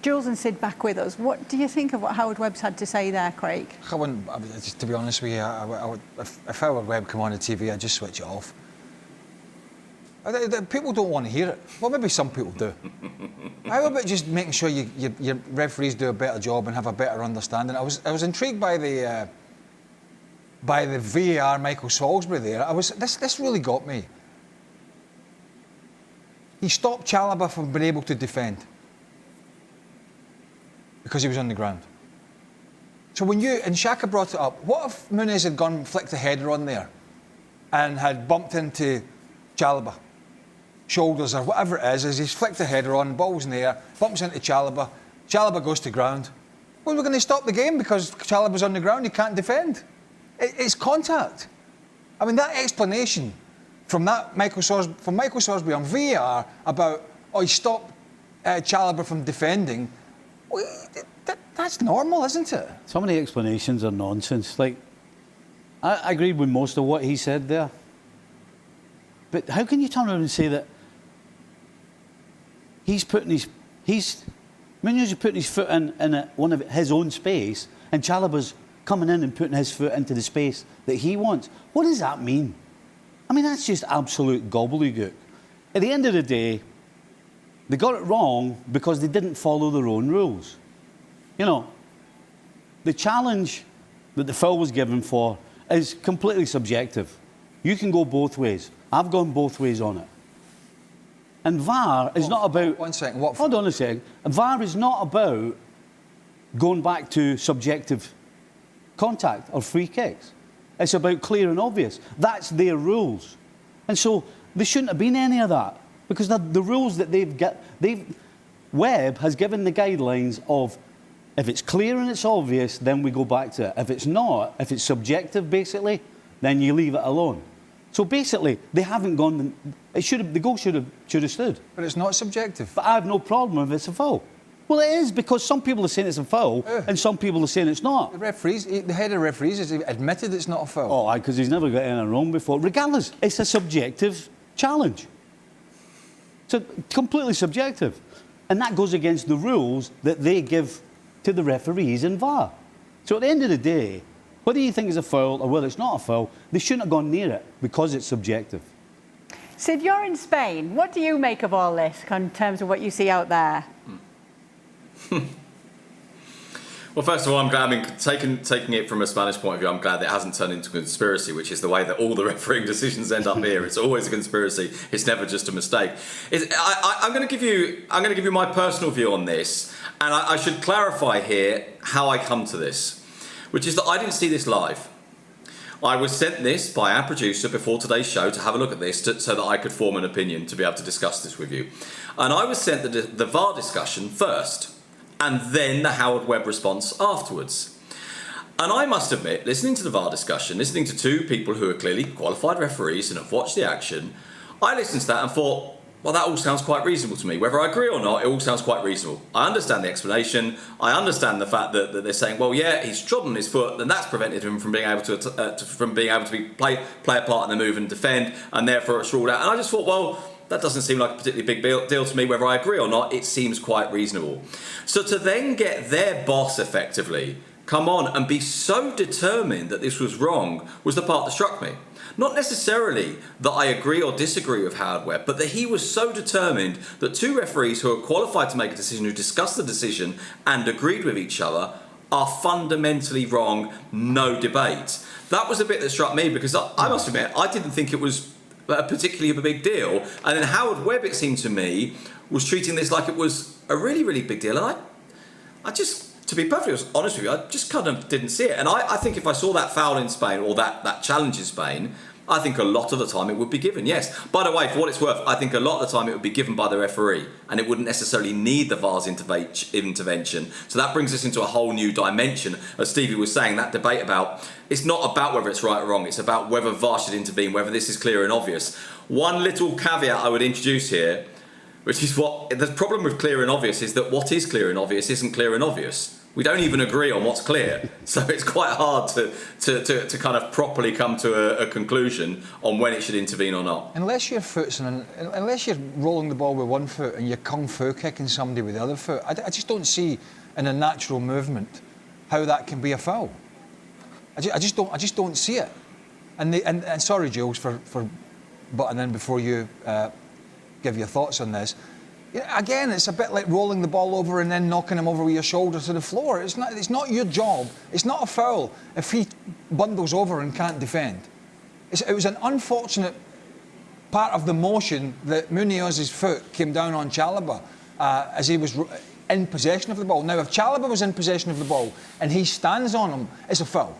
Jules and Sid back with us. What do you think of what Howard Webb's had to say there, Craig? To be honest with you, if Howard Webb come on the TV, I'd just switch it off. People don't want to hear it. Well, maybe some people do. How about just making sure your referees do a better job and have a better understanding? I was intrigued by the VAR Michael Salisbury there. This really got me. He stopped Chalobah from being able to defend because he was on the ground. So and Shaka brought it up, what if Muniz had gone and flicked a header on there and had bumped into Chalobah, shoulders or whatever it is, as he's flicked the header on, ball's in the air, bumps into Chalobah, Chalobah goes to ground. Well, we're going to stop the game because Chalobah's on the ground, he can't defend. It's contact. I mean, that explanation from Michael Salisbury on VAR about, he stopped Chalobah from defending, that's normal, isn't it? Some of the explanations are nonsense. Like, I agree with most of what he said there. But how can you turn around and say that Munoz is putting his foot in one of his own space, and Chalobah's coming in and putting his foot into the space that he wants? What does that mean? I mean, that's just absolute gobbledygook. At the end of the day, they got it wrong because they didn't follow their own rules. You know, the challenge that the foul was given for is completely subjective. You can go both ways. I've gone both ways on it. And VAR is not about... One second. Hold on a second. VAR is not about going back to subjective contact or free kicks. It's about clear and obvious. That's their rules. And so there shouldn't have been any of that, because the rules that Webb has given the guidelines of, if it's clear and it's obvious, then we go back to it. If it's not, if it's subjective, basically, then you leave it alone. So basically, they haven't gone. The goal should have stood. But it's not subjective. But I have no problem if it's a foul. Well, it is, because some people are saying it's a foul and some people are saying it's not. The head of referees has admitted it's not a foul. Oh, because he's never got anything wrong before. Regardless, it's a subjective challenge. So completely subjective. And that goes against the rules that they give to the referees in VAR. So at the end of the day, whether you think it's a foul or whether it's not a foul, they shouldn't have gone near it because it's subjective. Sid, you're in Spain. What do you make of all this in terms of what you see out there? Well, first of all, I'm glad. I mean, taking it from a Spanish point of view, I'm glad that it hasn't turned into a conspiracy, which is the way that all the refereeing decisions end up here. It's always a conspiracy. It's never just a mistake. I'm going to give you my personal view on this, and I should clarify here how I come to this, which is that I didn't see this live. I was sent this by our producer before today's show to have a look at this so that I could form an opinion to be able to discuss this with you. And I was sent the VAR discussion first, and then the Howard Webb response afterwards. And I must admit, listening to the VAR discussion, listening to two people who are clearly qualified referees and have watched the action, I listened to that and thought, well, that all sounds quite reasonable to me. Whether I agree or not, it all sounds quite reasonable. I understand the explanation. I understand the fact that they're saying, well, yeah, he's trodden his foot, and that's prevented him from being able to play a part in the move and defend, and therefore it's ruled out. And I just thought, well, that doesn't seem like a particularly big deal to me. Whether I agree or not, it seems quite reasonable. So to then get their boss effectively come on and be so determined that this was wrong was the part that struck me. Not necessarily that I agree or disagree with Howard Webb, but that he was so determined that two referees who are qualified to make a decision, who discussed the decision and agreed with each other, are fundamentally wrong, no debate. That was a bit that struck me, because I must admit, I didn't think it was particularly a big deal. And then Howard Webb, it seemed to me, was treating this like it was a really, really big deal. And I just, to be perfectly honest with you, I just kind of didn't see it. And I think if I saw that foul in Spain, or that challenge in Spain, I think a lot of the time it would be given, yes. By the way, for what it's worth, I think a lot of the time it would be given by the referee, and it wouldn't necessarily need the VAR's intervention. So that brings us into a whole new dimension. As Stevie was saying, that debate about, it's not about whether it's right or wrong, it's about whether VAR should intervene, whether this is clear and obvious. One little caveat I would introduce here, which is what the problem with clear and obvious is, that what is clear and obvious isn't clear and obvious. We don't even agree on what's clear. So it's quite hard to kind of properly come to a conclusion on when it should intervene or not. Unless you're rolling the ball with one foot and you're kung fu kicking somebody with the other foot, I just don't see in a natural movement how that can be a foul. I just don't see it. And sorry, Jules, for butting in before you give your thoughts on this. Again, it's a bit like rolling the ball over and then knocking him over with your shoulder to the floor. It's not your job. It's not a foul if he bundles over and can't defend. It was an unfortunate part of the motion that Munoz's foot came down on Chalobah as he was in possession of the ball. Now, if Chalobah was in possession of the ball and he stands on him, it's a foul.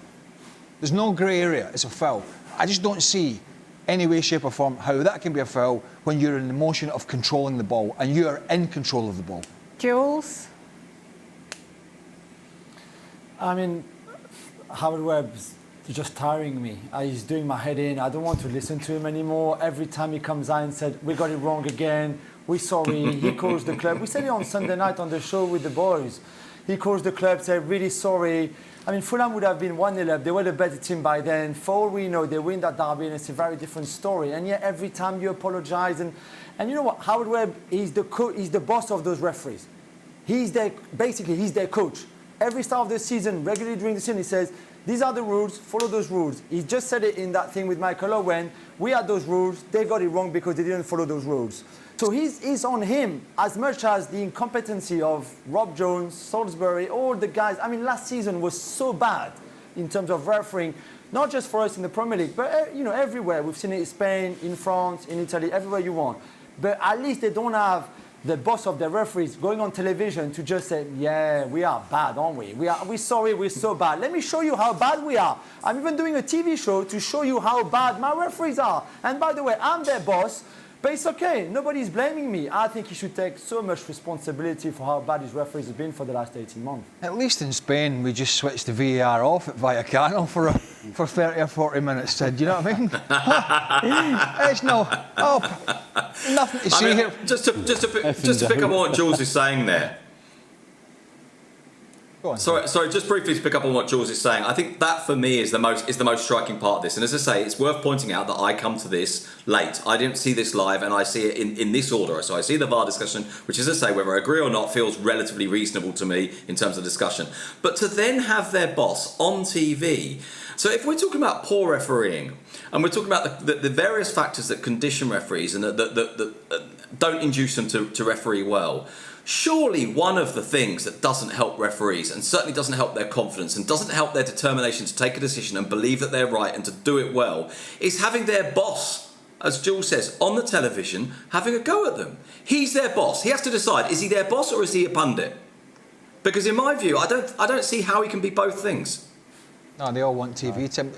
There's no grey area. It's a foul. I just don't see any way, shape or form how that can be a foul when you're in the motion of controlling the ball and you are in control of the ball. Jules? I mean, Howard Webb's just tiring me. He's doing my head in. I don't want to listen to him anymore. Every time he comes out and said, we got it wrong again, we're sorry, he calls the club. We said it on Sunday night on the show with the boys. He calls the club, said, really sorry. I mean, Fulham would have been 1-0 up. They were the better team by then. For all we know, they win that derby, and it's a very different story. And yet, every time you apologise, and you know what? Howard Webb, he's the boss of those referees. He's their coach. Every start of the season, regularly during the season, he says, these are the rules, follow those rules. He just said it in that thing with Michael Lowe when we had those rules, they got it wrong because they didn't follow those rules. So he's on him as much as the incompetency of Rob Jones, Salisbury, all the guys. I mean, last season was so bad in terms of refereeing, not just for us in the Premier League, but everywhere. We've seen it in Spain, in France, in Italy, everywhere you want. But at least they don't have the boss of the referees going on television to just say, yeah, we are bad, aren't we? We're sorry, we're so bad. Let me show you how bad we are. I'm even doing a TV show to show you how bad my referees are. And by the way, I'm their boss. But it's okay, nobody's blaming me. I think he should take so much responsibility for how bad his referees have been for the last 18 months. At least in Spain, we just switched the VAR off at Vallecano for 30 or 40 minutes. Do you know what I mean? It's nothing to see here. Just to pick up on what Jules is saying there. Go on. Sorry, just briefly to pick up on what Jules is saying. I think that for me is the most striking part of this. And as I say, it's worth pointing out that I come to this late. I didn't see this live, and I see it in this order. So I see the VAR discussion, which, as I say, whether I agree or not, feels relatively reasonable to me in terms of discussion. But to then have their boss on TV. So if we're talking about poor refereeing, and we're talking about the various factors that condition referees and that don't induce them to referee well, surely one of the things that doesn't help referees and certainly doesn't help their confidence and doesn't help their determination to take a decision and believe that they're right and to do it well is having their boss, as Jules says, on the television having a go at them. He's their boss. He has to decide, is he their boss or is he a pundit? Because in my view, I don't see how he can be both things. No, they all want TV, Tim.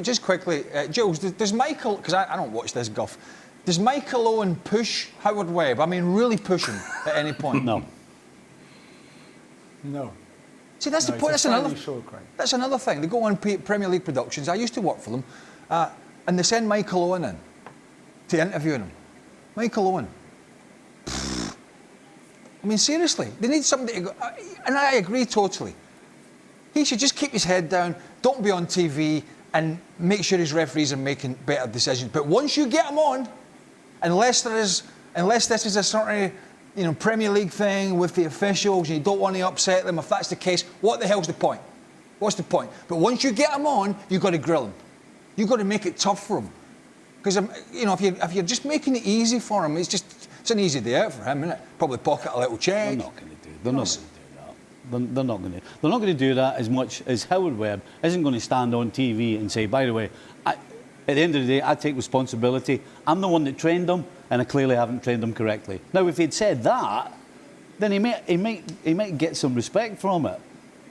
Just quickly, Jules, does Michael, because I don't watch this guff, does Michael Owen push Howard Webb? I mean, really push him at any point? No. No. See, that's the point. That's another thing. They go on Premier League productions. I used to work for them, and they send Michael Owen in to interview him. Michael Owen. I mean, seriously, they need somebody to go. And I agree totally. He should just keep his head down. Don't be on TV and make sure his referees are making better decisions. But once you get him on, unless this is a sort of Premier League thing with the officials and you don't want to upset them, if that's the case, what the hell's the point? What's the point? But once you get him on, you've got to grill him. You've got to make it tough for him. Because if you're just making it easy for him, it's an easy day out for him, isn't it? Probably pocket a little check. They're not going to do it. They're not going to do that. They're not going to. They're not going to do that as much as Howard Webb isn't going to stand on TV and say, by the way, at the end of the day, I take responsibility. I'm the one that trained them, and I clearly haven't trained them correctly. Now, if he'd said that, then he might get some respect from it.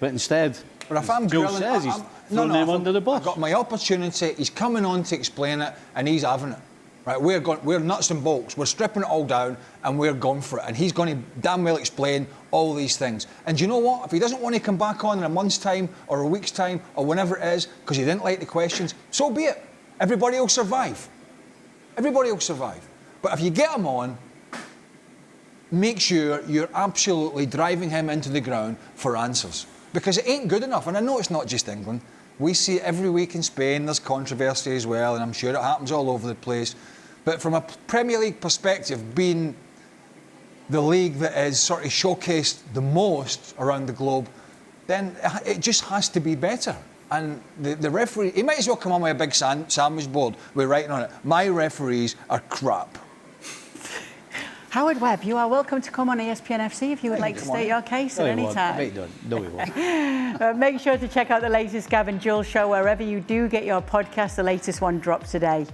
But instead, but if I'm Joe says, he's thrown them under the bus. I've got my opportunity. He's coming on to explain it, and he's having it. Right, we're nuts and bolts. We're stripping it all down, and we're going for it. And he's going to damn well explain all these things. And do you know what? If he doesn't want to come back on in a month's time or a week's time or whenever it is because he didn't like the questions, so be it. Everybody will survive. Everybody will survive. But if you get him on, make sure you're absolutely driving him into the ground for answers. because it ain't good enough. And I know it's not just England. We see it every week in Spain. There's controversy as well, and I'm sure it happens all over the place. But from a Premier League perspective, being the league that is sort of showcased the most around the globe, then it just has to be better. And the referee, he might as well come on with a big sandwich board with writing on it, "My referees are crap." Howard Webb, you are welcome to come on ESPN FC if you would like to state your case at any time. No, he won't. Make sure to check out the latest Gav and Jules show wherever you do get your podcast. The latest one dropped today.